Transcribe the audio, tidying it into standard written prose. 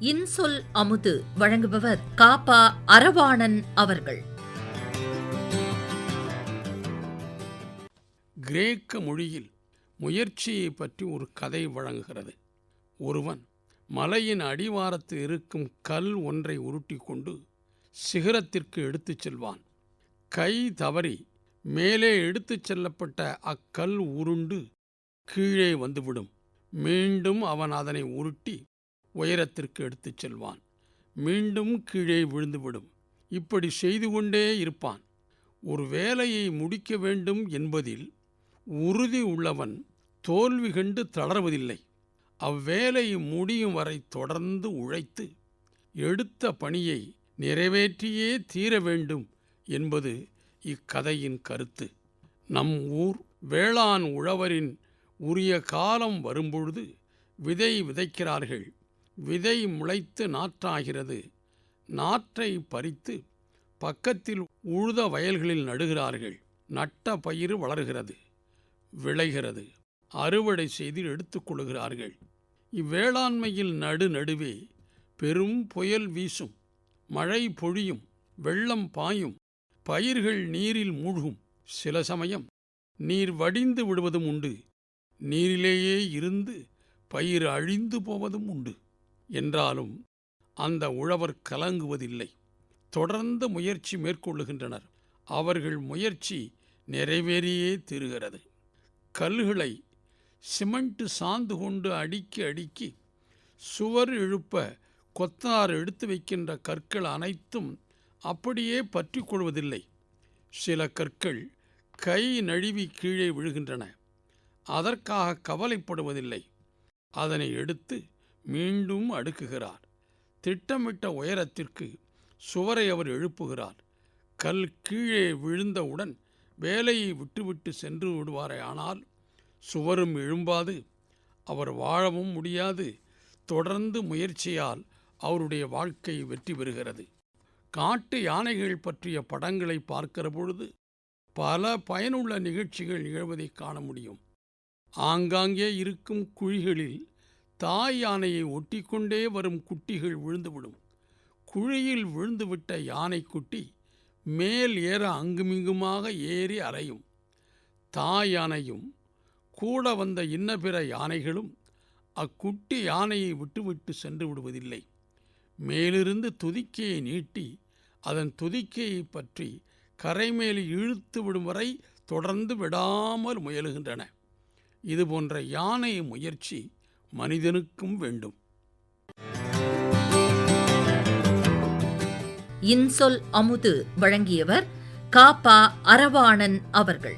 இன்சொல் அமுது வழங்குபவர் காப்பா அரவாணன் அவர்கள். கிரேக்க மொழியில் முயற்சியை பற்றி ஒரு கதை வழங்குகிறது. ஒருவன் மலையின் அடிவாரத்தில் இருக்கும் கல் ஒன்றை உருட்டி கொண்டு சிகரத்திற்கு எடுத்துச் செல்வான். கை தவறி மேலே எடுத்துச் செல்லப்பட்ட அக்கல் உருண்டு கீழே வந்துவிடும். மீண்டும் அவன் அதனை உருட்டி உயரத்திற்கு எடுத்துச் செல்வான். மீண்டும் கீழே விழுந்துவிடும். இப்படி செய்து கொண்டே இருப்பான். ஒரு வேலையை முடிக்க வேண்டும் என்பதில் உறுதி உள்ளவன் தோல்வி கண்டு தளர்வதில்லை. அவ்வேலை முடியும் வரை தொடர்ந்து உழைத்து எடுத்த பணியை நிறைவேற்றியே தீர வேண்டும் என்பது இக்கதையின் கருத்து. நம் ஊர் வேளாண் உழவரின் உரிய காலம் வரும்பொழுது விதை விதைக்கிறார்கள். விதை முளைத்து நாற்றாகிறது. நாற்றை பறித்து பக்கத்தில் உழுத வயல்களில் நடுகிறார்கள். நட்ட பயிர் வளர்கிறது, விளைகிறது, அறுவடை செய்து எடுத்துக்கொள்கிறார்கள். இவ்வேளாண்மையில் நடுவே பெரும் புயல் வீசும், மழை பொழியும், வெள்ளம் பாயும், பயிர்கள் நீரில் மூழ்கும். சில சமயம் நீர் வடிந்து விடுவதும் உண்டு. நீரிலேயே இருந்து பயிர் அழிந்து போவதும் உண்டு. என்றாலும் அந்த உழவர் கலங்குவதில்லை. தொடர்ந்து முயற்சி மேற்கொள்ளுகின்றனர். அவர்கள் முயற்சி நிறைவேறியே தீருகிறது. கல்களை சிமெண்ட் சாந்து கொண்டு அடுக்கி சுவர் எழுப்ப கொத்தனார் எடுத்து வைக்கின்ற கற்கள் அனைத்தும் அப்படியே பற்றி கொள்வதில்லை. சில கற்கள் கை நழுவி கீழே விழுகின்றன. அதற்காக கவலைப்படுவதில்லை. அதனை எடுத்து மீண்டும் அடுக்குகிறார். திட்டமிட்ட உயரத்திற்கு சுவரை அவர் எழுப்புகிறார். கல் கீழே விழுந்தவுடன் வேலையை விட்டுவிட்டு சென்று விடுவாரே, ஆனால் சுவரும் எழும்பாது, அவர் வாழவும் முடியாது. தொடர்ந்து முயற்சியால் அவருடைய வாழ்க்கை வெற்றி பெறுகிறது. காட்டு யானைகள் பற்றிய படங்களை பார்க்கிற பொழுது பல பயனுள்ள நிகழ்ச்சிகள் நிகழ்வதை காண முடியும். ஆங்காங்கே இருக்கும் குழிகளில் தாய் யானையை ஒட்டிக்கொண்டே வரும் குட்டிகள் விழுந்துவிடும். குழியில் விழுந்துவிட்ட யானைக்குட்டி மேல் ஏற அங்குமிங்குமாக ஏறி அலையும். தாய் யானையும் கூட வந்த இன்ன பிற யானைகளும் அக்குட்டி யானையை விட்டுவிட்டு சென்று விடுவதில்லை. மேலிருந்து துதிக்கையை நீட்டி அதன் துதிக்கையை பற்றி கரைமேல் இழுத்து விடும் வரை தொடர்ந்து விடாமல் முயலுகின்றன. இதுபோன்ற யானை முயற்சி மனிதனுக்கும் வேண்டும். இன்சொல் அமுது வழங்கியவர் காப்பா அரவாணன் அவர்கள்.